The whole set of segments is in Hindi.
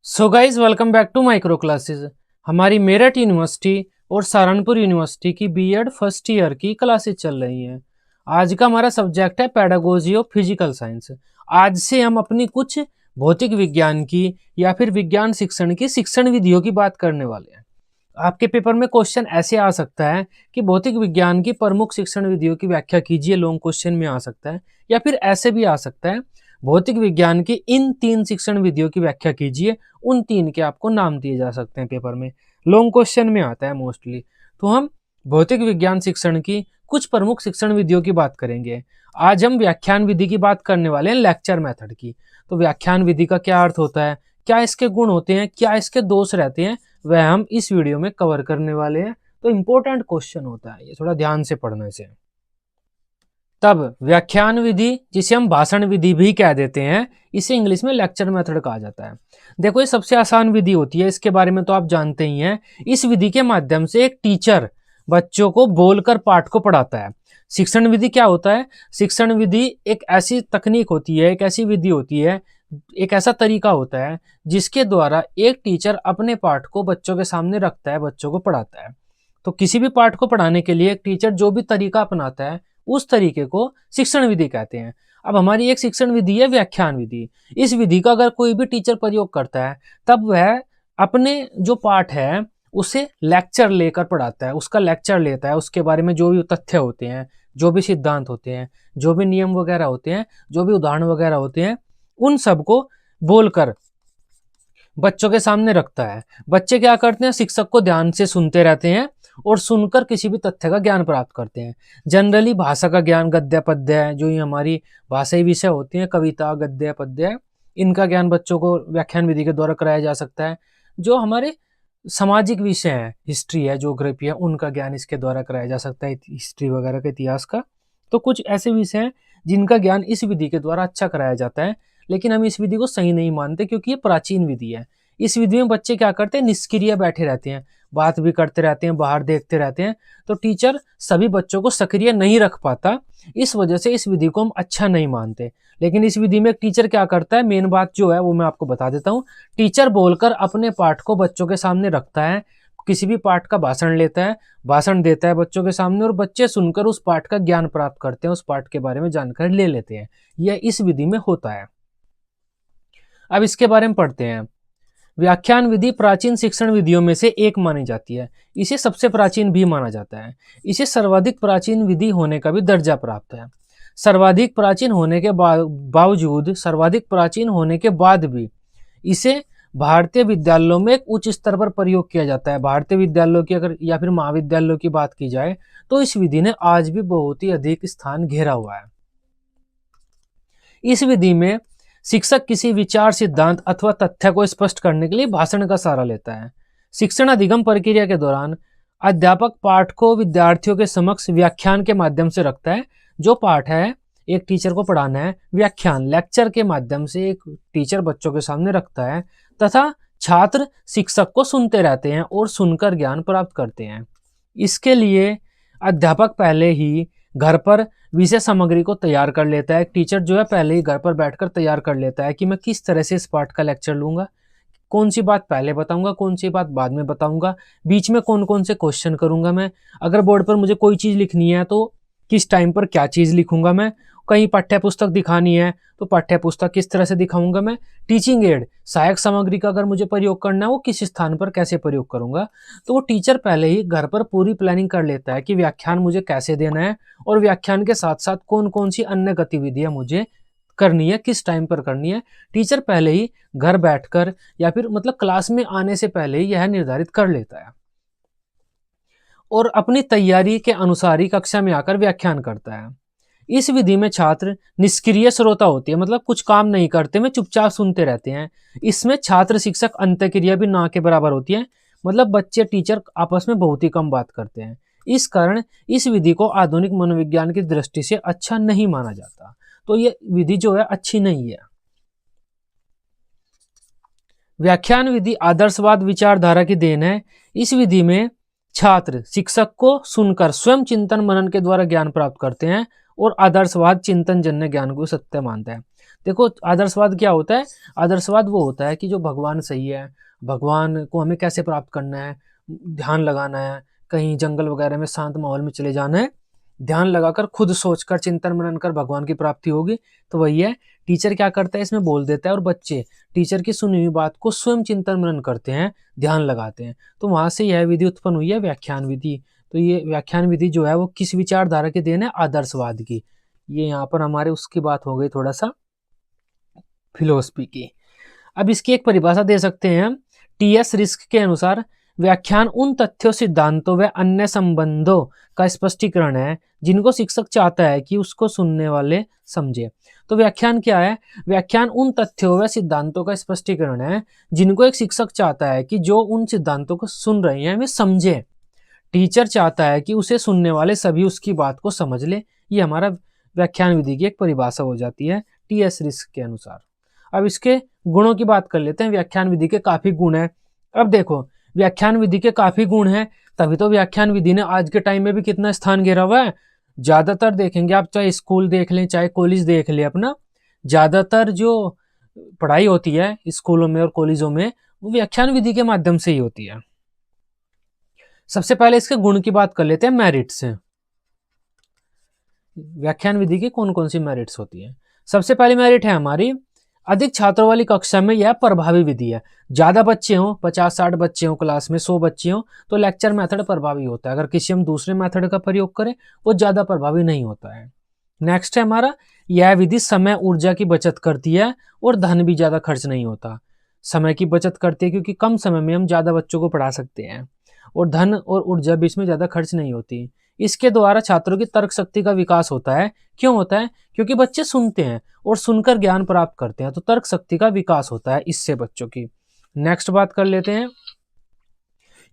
So guys welcome back to micro classes. हमारी मेरठ यूनिवर्सिटी और सहारनपुर यूनिवर्सिटी की बीएड फर्स्ट ईयर की क्लासेस चल रही हैं। आज का हमारा सब्जेक्ट है पेडागोजी ऑफ फिजिकल साइंस। आज से हम अपनी कुछ भौतिक विज्ञान की या फिर विज्ञान शिक्षण की शिक्षण विधियों की बात करने वाले हैं। आपके पेपर में क्वेश्चन ऐसे आ सकता है कि भौतिक विज्ञान की प्रमुख शिक्षण विधियों की व्याख्या कीजिए, लॉन्ग क्वेश्चन में आ सकता है। या फिर ऐसे भी आ सकता है, भौतिक विज्ञान की इन 3 शिक्षण विधियों की व्याख्या कीजिए। उन 3 के आपको नाम दिए जा सकते हैं पेपर में, लॉन्ग क्वेश्चन में आता है मोस्टली। तो हम भौतिक विज्ञान शिक्षण की कुछ प्रमुख शिक्षण विधियों की बात करेंगे। आज हम व्याख्यान विधि की बात करने वाले हैं, लेक्चर मेथड की। तो व्याख्यान विधि का क्या अर्थ होता है, क्या इसके गुण होते हैं, क्या इसके दोष रहते हैं, वह हम इस वीडियो में कवर करने वाले हैं। तो इंपॉर्टेंट क्वेश्चन होता है ये, थोड़ा ध्यान से पढ़ने से। तब व्याख्यान विधि, जिसे हम भाषण विधि भी कह देते हैं, इसे इंग्लिश में लेक्चर मेथड कहा जाता है। देखो, ये सबसे आसान विधि होती है, इसके बारे में तो आप जानते ही हैं। इस विधि के माध्यम से एक टीचर बच्चों को बोलकर पाठ को पढ़ाता है। शिक्षण विधि क्या होता है? शिक्षण विधि एक ऐसी तकनीक होती है, एक ऐसी विधि होती है, एक ऐसा तरीका होता है जिसके द्वारा एक टीचर अपने पाठ को बच्चों के सामने रखता है, बच्चों को पढ़ाता है। तो किसी भी पाठ को पढ़ाने के लिए एक टीचर जो भी तरीका अपनाता है, उस तरीके को शिक्षण विधि कहते हैं। अब हमारी एक शिक्षण विधि है व्याख्यान विधि। इस विधि का अगर कोई भी टीचर प्रयोग करता है, तब वह अपने जो पाठ है उसे लेक्चर लेकर पढ़ाता है, उसका लेक्चर लेता है, उसके बारे में जो भी तथ्य होते हैं, जो भी सिद्धांत होते हैं, जो भी नियम वगैरह होते हैं, जो भी उदाहरण वगैरह होते हैं, उन सबको बोलकर बच्चों के सामने रखता है। बच्चे क्या करते हैं? शिक्षक को ध्यान से सुनते रहते हैं और सुनकर किसी भी तथ्य का ज्ञान प्राप्त करते हैं। जनरली भाषा का ज्ञान, गद्य पद्य, जो ये हमारी भाषाई विषय होती हैं, कविता, गद्य पद्य, इनका ज्ञान बच्चों को व्याख्यान विधि के द्वारा कराया जा सकता है। जो हमारे सामाजिक विषय है, हिस्ट्री है, ज्योग्राफी है, उनका ज्ञान इसके द्वारा कराया जा सकता है, हिस्ट्री वगैरह का, इतिहास का। तो कुछ ऐसे विषय हैं जिनका ज्ञान इस विधि के द्वारा अच्छा कराया जाता है, लेकिन हम इस विधि को सही नहीं मानते क्योंकि ये प्राचीन विधि है। इस विधि में बच्चे क्या करते हैं? निष्क्रिय बैठे रहते हैं, बात भी करते रहते हैं, बाहर देखते रहते हैं। तो टीचर सभी बच्चों को सक्रिय नहीं रख पाता, इस वजह से इस विधि को हम अच्छा नहीं मानते। लेकिन इस विधि में एक टीचर क्या करता है, मेन बात जो है वो मैं आपको बता देता हूँ। टीचर बोलकर अपने पाठ को बच्चों के सामने रखता है, किसी भी पाठ का भाषण लेता है, भाषण देता है बच्चों के सामने, और बच्चे सुनकर उस पाठ का ज्ञान प्राप्त करते हैं, उस पाठ के बारे में जानकारी ले लेते हैं। यह इस विधि में होता है। अब इसके बारे में पढ़ते हैं। व्याख्यान विधि प्राचीन शिक्षण विधियों में से एक मानी जाती है। इसे सबसे प्राचीन भी माना जाता है। इसे सर्वाधिक प्राचीन विधि होने का भी दर्जा प्राप्त है। सर्वाधिक प्राचीन होने के बावजूद, सर्वाधिक प्राचीन होने के बाद भी इसे भारतीय विद्यालयों में एक उच्च स्तर पर प्रयोग किया जाता है। भारतीय विद्यालयों की अगर या फिर महाविद्यालयों की बात की जाए, तो इस विधि ने आज भी बहुत ही अधिक स्थान घेरा हुआ है। इस विधि में शिक्षक किसी विचार, सिद्धांत अथवा तथ्य को स्पष्ट करने के लिए भाषण का सहारा लेता है। शिक्षण अधिगम प्रक्रिया के दौरान अध्यापक पाठ को विद्यार्थियों के समक्ष व्याख्यान के माध्यम से रखता है। जो पाठ है एक टीचर को पढ़ाना है, व्याख्यान, लेक्चर के माध्यम से एक टीचर बच्चों के सामने रखता है, तथा छात्र शिक्षक को सुनते रहते हैं और सुनकर ज्ञान प्राप्त करते हैं। इसके लिए अध्यापक पहले ही घर पर विषय सामग्री को तैयार कर लेता है। एक टीचर जो है पहले ही घर पर बैठकर तैयार कर लेता है कि मैं किस तरह से इस पाठ का लेक्चर लूंगा, कौन सी बात पहले बताऊंगा, कौन सी बात बाद में बताऊंगा, बीच में कौन कौन से क्वेश्चन करूंगा मैं, अगर बोर्ड पर मुझे कोई चीज लिखनी है तो किस टाइम पर क्या चीज लिखूंगा मैं, कहीं पाठ्य पुस्तक दिखानी है तो पाठ्य पुस्तक किस तरह से दिखाऊंगा मैं, टीचिंग एड, सहायक सामग्री का अगर मुझे प्रयोग करना है वो किस स्थान पर कैसे प्रयोग करूंगा। तो वो टीचर पहले ही घर पर पूरी प्लानिंग कर लेता है कि व्याख्यान मुझे कैसे देना है, और व्याख्यान के साथ साथ कौन कौन सी अन्य गतिविधियां मुझे करनी है, किस टाइम पर करनी है। टीचर पहले ही घर बैठकर या फिर मतलब क्लास में आने से पहले ही यह निर्धारित कर लेता है और अपनी तैयारी के अनुसार ही कक्षा में आकर व्याख्यान करता है। इस विधि में छात्र निष्क्रिय श्रोता होते हैं, मतलब कुछ काम नहीं करते, में चुपचाप सुनते रहते हैं। इसमें छात्र शिक्षक अंतःक्रिया भी ना के बराबर होती है, मतलब बच्चे टीचर आपस में बहुत ही कम बात करते हैं। इस कारण इस विधि को आधुनिक मनोविज्ञान की दृष्टि से अच्छा नहीं माना जाता। तो ये विधि जो है अच्छी नहीं है। व्याख्यान विधि आदर्शवाद विचारधारा की देन है। इस विधि में छात्र शिक्षक को सुनकर स्वयं चिंतन मनन के द्वारा ज्ञान प्राप्त करते हैं और आदर्शवाद चिंतन जन्य ज्ञान को सत्य मानता है। देखो आदर्शवाद क्या होता है? आदर्शवाद वो होता है कि जो भगवान सही है, भगवान को हमें कैसे प्राप्त करना है, ध्यान लगाना है, कहीं जंगल वगैरह में शांत माहौल में चले जाना है, ध्यान लगाकर खुद सोचकर चिंतन मनन कर भगवान की प्राप्ति होगी, तो वही है। टीचर क्या करता है, इसमें बोल देता है, और बच्चे टीचर की सुनी हुई बात को स्वयं चिंतन मनन करते हैं, ध्यान लगाते हैं। तो वहां से यह विधि उत्पन्न हुई है, व्याख्यान विधि। तो ये व्याख्यान विधि जो है वो किस विचारधारा की देन है? आदर्शवाद की। ये यहाँ पर हमारे उसकी बात हो गई, थोड़ा सा फिलोसफी की। अब इसकी एक परिभाषा दे सकते हैं हम। टीएस रिस्क के अनुसार व्याख्यान उन तथ्यों, सिद्धांतों व अन्य संबंधों का स्पष्टीकरण है जिनको शिक्षक चाहता है कि उसको सुनने वाले समझे। तो व्याख्यान क्या है? व्याख्यान उन तथ्यों व सिद्धांतों का स्पष्टीकरण है जिनको एक शिक्षक चाहता है कि जो उन सिद्धांतों को सुन रहे हैं वे समझे। टीचर चाहता है कि उसे सुनने वाले सभी उसकी बात को समझ ले। ये हमारा व्याख्यान विधि की एक परिभाषा हो जाती है टीएस रिस्क के अनुसार। अब इसके गुणों की बात कर लेते हैं। व्याख्यान विधि के काफी गुण हैं। अब देखो, व्याख्यान विधि के काफी गुण हैं, तभी तो व्याख्यान विधि ने आज के टाइम में भी कितना स्थान घेरा हुआ है। ज्यादातर देखेंगे आप, चाहे स्कूल देख लें चाहे कॉलेज देख लें अपना, ज्यादातर जो पढ़ाई होती है स्कूलों में और कॉलेजों में वो व्याख्यान विधि के माध्यम से ही होती है। सबसे पहले इसके गुण की बात कर लेते हैं, मेरिट्स से। व्याख्यान विधि की कौन कौन सी मेरिट्स होती है? सबसे पहली मेरिट है हमारी, अधिक छात्रों वाली कक्षा में यह प्रभावी विधि है। ज्यादा बच्चे हों, 50-60 बच्चे हों क्लास में, 100 बच्चे हों, तो लेक्चर मेथड प्रभावी होता है। अगर किसी हम दूसरे मेथड का प्रयोग करें वो ज्यादा प्रभावी नहीं होता है। नेक्स्ट है हमारा, यह विधि समय ऊर्जा की बचत करती है और धन भी ज्यादा खर्च नहीं होता। समय की बचत करती है क्योंकि कम समय में हम ज्यादा बच्चों को पढ़ा सकते हैं, और धन और ऊर्जा बीच में ज्यादा खर्च नहीं होती। इसके द्वारा छात्रों की तर्क शक्ति का विकास होता है। क्यों होता है? क्योंकि बच्चे सुनते हैं और सुनकर ज्ञान प्राप्त करते हैं, तो तर्क शक्ति का विकास होता है इससे बच्चों की। नेक्स्ट बात कर लेते हैं,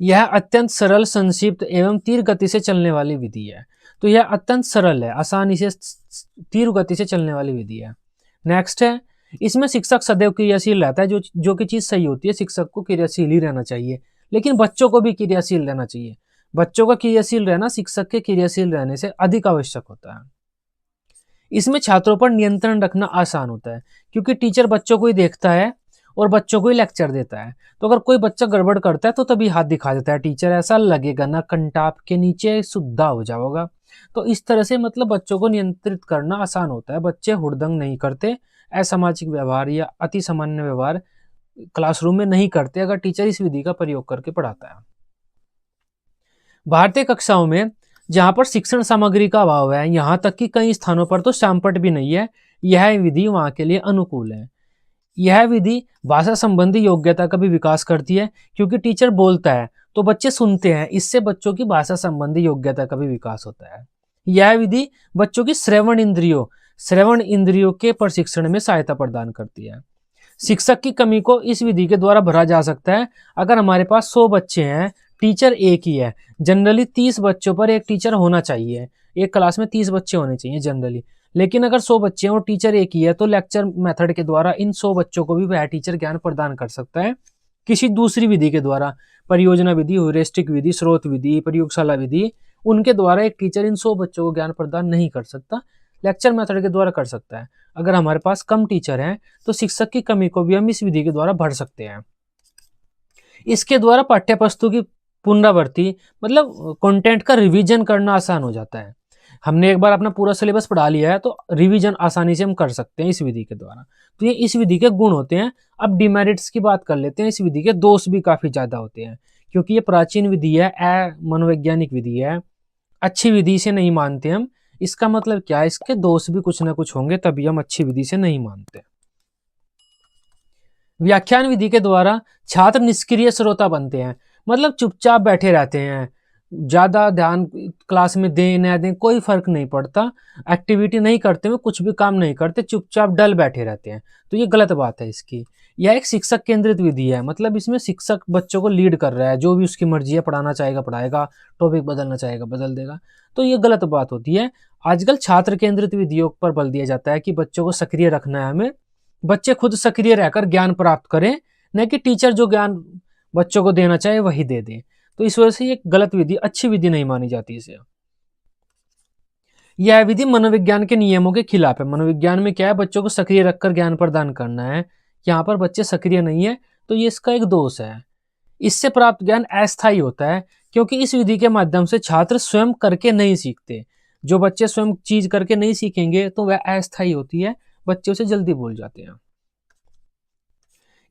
यह अत्यंत सरल, संक्षिप्त एवं तीव्र गति से चलने वाली विधि है। तो यह अत्यंत सरल है, आसानी से तीव्र गति से चलने वाली विधि है। नेक्स्ट है, इसमें शिक्षक सदैव क्रियाशील रहता है। जो की चीज सही होती है, शिक्षक को क्रियाशील ही रहना चाहिए, लेकिन बच्चों को भी क्रियाशील रहना चाहिए। बच्चों का क्रियाशील रहना शिक्षक के क्रियाशील रहने से अधिक आवश्यक होता है। इसमें छात्रों पर नियंत्रण रखना आसान होता है, क्योंकि टीचर बच्चों को ही देखता है और बच्चों को ही लेक्चर देता है। तो अगर कोई बच्चा गड़बड़ करता है तो तभी हाथ दिखा देता है टीचर, ऐसा लगेगा ना कंटाप के नीचे सुद्धा हो जाओगा। तो इस तरह से मतलब बच्चों को नियंत्रित करना आसान होता है। बच्चे हुड़दंग नहीं करते, असामाजिक व्यवहार या अति सामान्य व्यवहार क्लासरूम में नहीं करते अगर टीचर इस विधि का प्रयोग करके पढ़ाता है। भारतीय कक्षाओं में जहां पर शिक्षण सामग्री का अभाव है, यहां तक कि कई स्थानों पर तो शामपट भी नहीं है, यह विधि वहां के लिए अनुकूल है। यह विधि भाषा संबंधी योग्यता का भी विकास करती है, क्योंकि टीचर बोलता है तो बच्चे सुनते हैं, इससे बच्चों की भाषा संबंधी योग्यता का भी विकास होता है। यह विधि बच्चों की श्रवण इंद्रियों के प्रशिक्षण में सहायता प्रदान करती है। शिक्षक की कमी को इस विधि के द्वारा भरा जा सकता है। अगर हमारे पास 100 बच्चे हैं, टीचर एक ही है, जनरली 30 बच्चों पर एक टीचर होना चाहिए। एक क्लास में 30 बच्चे होने चाहिए जनरली, लेकिन अगर 100 बच्चे हैं और टीचर एक ही है, तो लेक्चर मेथड के द्वारा इन 100 बच्चों को भी वह टीचर ज्ञान प्रदान कर सकता है। किसी दूसरी विधि के द्वारा, परियोजना विधि, ह्यूरिस्टिक विधि, स्रोत विधि, प्रयोगशाला विधि, उनके द्वारा एक टीचर इन 100 बच्चों को ज्ञान प्रदान नहीं कर सकता, लेक्चर मेथड के द्वारा कर सकता है। अगर हमारे पास कम टीचर हैं तो शिक्षक की कमी को भी हम इस विधि के द्वारा भर सकते हैं। इसके द्वारा पाठ्य पुस्तक की पुनरावृत्ति, मतलब कंटेंट का रिवीजन करना आसान हो जाता है। हमने एक बार अपना पूरा सिलेबस पढ़ा लिया है तो रिवीजन आसानी से हम कर सकते हैं इस विधि के द्वारा। तो ये इस विधि के गुण होते हैं। अब डिमेरिट्स की बात कर लेते हैं। इस विधि के दोष भी काफी ज्यादा होते हैं, क्योंकि ये प्राचीन विधि है, मनोवैज्ञानिक विधि है, अच्छी विधि से नहीं मानते हम। इसका मतलब क्या है? इसके दोष भी कुछ ना कुछ होंगे, तभी हम अच्छी विधि से नहीं मानते। व्याख्यान विधि के द्वारा छात्र निष्क्रिय श्रोता बनते हैं, मतलब चुपचाप बैठे रहते हैं, ज्यादा ध्यान क्लास में दें न दें कोई फर्क नहीं पड़ता, एक्टिविटी नहीं करते हुए कुछ भी काम नहीं करते, चुपचाप डल बैठे रहते हैं। तो ये गलत बात है इसकी। यह एक शिक्षक केंद्रित विधि है, मतलब इसमें शिक्षक बच्चों को लीड कर रहा है, जो भी उसकी मर्जी है, पढ़ाना चाहेगा पढ़ाएगा, टॉपिक बदलना चाहेगा बदल देगा। तो ये गलत बात होती है। आजकल छात्र केंद्रित विधियों पर बल दिया जाता है कि बच्चों को सक्रिय रखना है हमें, बच्चे खुद सक्रिय रहकर ज्ञान प्राप्त करें, न कि टीचर जो ज्ञान बच्चों को देना चाहे वही दे दे। तो इस वजह से ये गलत विधि, अच्छी विधि नहीं मानी जाती इसे। यह विधि मनोविज्ञान के नियमों के खिलाफ है। मनोविज्ञान में क्या है, बच्चों को सक्रिय रखकर ज्ञान प्रदान करना है। यहाँ पर बच्चे सक्रिय नहीं है, तो ये इसका एक दोष है। इससे प्राप्त ज्ञान अस्थायी होता है, क्योंकि इस विधि के माध्यम से छात्र स्वयं करके नहीं सीखते। जो बच्चे स्वयं चीज करके नहीं सीखेंगे तो वह अस्थायी होती है, बच्चे उसे जल्दी भूल जाते हैं।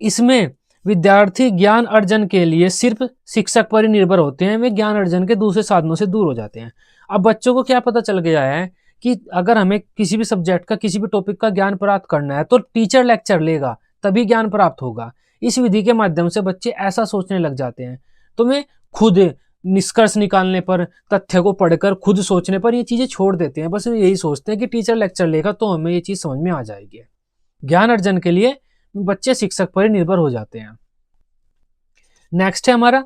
इसमें विद्यार्थी ज्ञान अर्जन के लिए सिर्फ शिक्षक पर ही निर्भर होते हैं, वे ज्ञान अर्जन के दूसरे साधनों से दूर हो जाते हैं। अब बच्चों को क्या पता चल गया है कि अगर हमें किसी भी सब्जेक्ट का, किसी भी टॉपिक का ज्ञान प्राप्त करना है तो टीचर लेक्चर लेगा तभी ज्ञान प्राप्त होगा। इस विधि के माध्यम से बच्चे ऐसा सोचने लग जाते हैं। तो वे खुद निष्कर्ष निकालने पर, तथ्य को पढ़कर खुद सोचने पर ये चीजें छोड़ देते हैं। बस वे यही सोचते हैं कि टीचर लेक्चर लेगा तो हमें ये चीज समझ में आ जाएगी। ज्ञान अर्जन के लिए बच्चे शिक्षक पर ही निर्भर हो जाते हैं। नेक्स्ट है हमारा,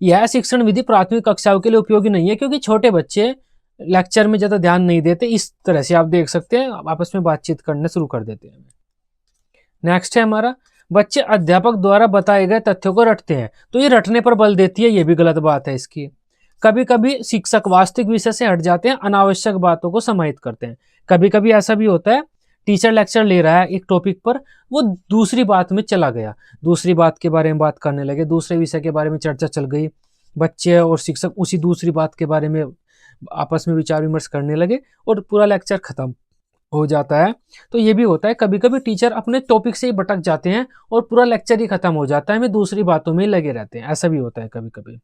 यह शिक्षण विधि प्राथमिक कक्षाओं के लिए उपयोगी नहीं है, क्योंकि छोटे बच्चे लेक्चर में ज्यादा ध्यान नहीं देते। इस तरह से आप देख सकते हैं, आपस में बातचीत करना शुरू कर देते हैं। नेक्स्ट है हमारा, बच्चे अध्यापक द्वारा बताए गए तथ्यों को रटते हैं, तो ये रटने पर बल देती है, ये भी गलत बात है इसकी। कभी कभी शिक्षक वास्तविक विषय से हट जाते हैं, अनावश्यक बातों को समाहित करते हैं। कभी कभी ऐसा भी होता है, टीचर लेक्चर ले रहा है एक टॉपिक पर, वो दूसरी बात में चला गया, दूसरी बात के बारे में बात करने लगे, दूसरे विषय के बारे में चर्चा चल गई, बच्चे और शिक्षक उसी दूसरी बात के बारे में आपस में विचार विमर्श करने लगे और पूरा लेक्चर खत्म हो जाता है। तो ये भी होता है, कभी कभी टीचर अपने टॉपिक से ही भटक जाते हैं और पूरा लेक्चर ही खत्म हो जाता है, वे दूसरी बातों में ही लगे रहते हैं, ऐसा भी होता है कभी कभी।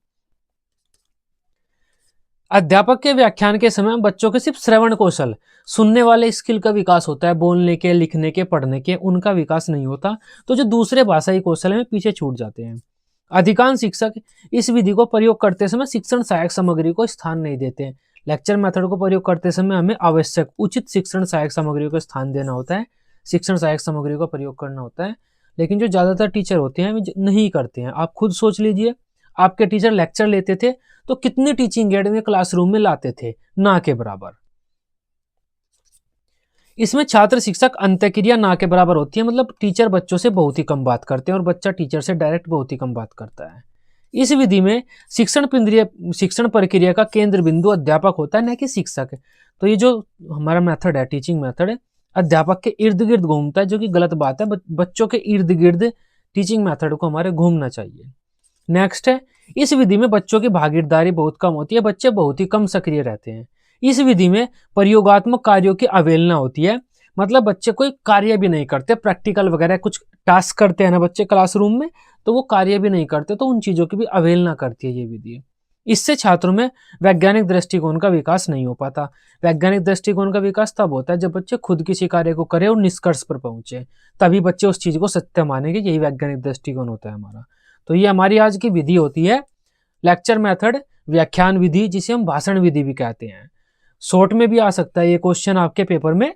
अध्यापक के व्याख्यान के समय बच्चों के सिर्फ श्रवण कौशल, सुनने वाले स्किल का विकास होता है, बोलने के, लिखने के, पढ़ने के उनका विकास नहीं होता। तो जो दूसरे भाषाई कौशल में पीछे छूट जाते हैं। अधिकांश शिक्षक इस विधि को प्रयोग करते समय शिक्षण सहायक सामग्री को स्थान नहीं देते हैं। लेक्चर मेथड को प्रयोग करते समय हमें आवश्यक उचित शिक्षण सहायक सामग्री को स्थान देना होता है, शिक्षण सहायक सामग्री का प्रयोग करना होता है। लेकिन जो ज्यादातर टीचर होते हैं वे नहीं करते हैं। आप खुद सोच लीजिए, आपके टीचर लेक्चर लेते थे तो कितनी टीचिंग एड में क्लासरूम में लाते थे, ना के बराबर। इसमें छात्र शिक्षक अंतःक्रिया ना के बराबर होती है, मतलब टीचर बच्चों से बहुत ही कम बात करते हैं और बच्चा टीचर से डायरेक्ट बहुत ही कम बात करता है। इस विधि में शिक्षण प्रक्रिया का केंद्र बिंदु अध्यापक होता है, न कि शिक्षक। तो ये जो हमारा मेथड है, टीचिंग मेथड है, अध्यापक के इर्द गिर्द घूमता है, जो कि गलत बात है। बच्चों के इर्द गिर्द टीचिंग मेथड को हमारे घूमना चाहिए। नेक्स्ट है, इस विधि में बच्चों की भागीदारी बहुत कम होती है, बच्चे बहुत ही कम सक्रिय रहते हैं। इस विधि में प्रयोगात्मक कार्यों की अवहेलना होती है, मतलब बच्चे कोई कार्य भी नहीं करते, प्रैक्टिकल वगैरह कुछ टास्क करते हैं ना बच्चे क्लासरूम में, तो वो कार्य भी नहीं करते, तो उन चीजों की भी अवहेलना करती है ये विधि। इससे छात्रों में वैज्ञानिक दृष्टिकोण का विकास नहीं हो पाता। वैज्ञानिक दृष्टिकोण का विकास तब होता है जब बच्चे खुद किसी कार्य को करें और निष्कर्ष पर पहुंचे, तभी बच्चे उस चीज को सत्य मानेंगे। यही वैज्ञानिक दृष्टिकोण होता है हमारा। तो ये हमारी आज की विधि होती है लेक्चर मेथड, व्याख्यान विधि, जिसे हम भाषण विधि भी कहते हैं। शॉर्ट में भी आ सकता है ये क्वेश्चन आपके पेपर में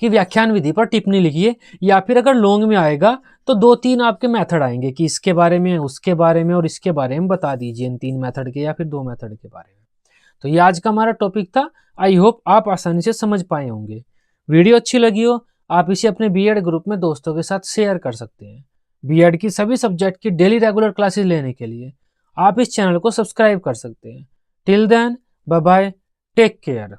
कि व्याख्यान विधि पर टिप्पणी लिखिए, या फिर अगर लॉन्ग में आएगा तो 2-3 आपके मेथड आएंगे कि इसके बारे में, उसके बारे में और इसके बारे में बता दीजिए, इन 3 मेथड के या फिर 2 मेथड के बारे में। तो ये आज का हमारा टॉपिक था। आई होप आप आसानी से समझ पाए होंगे। वीडियो अच्छी लगी हो, आप इसे अपने बीएड ग्रुप में दोस्तों के साथ शेयर कर सकते हैं। बीएड की सभी सब्जेक्ट की डेली रेगुलर क्लासेस लेने के लिए आप इस चैनल को सब्सक्राइब कर सकते हैं। Till then, bye bye, take care.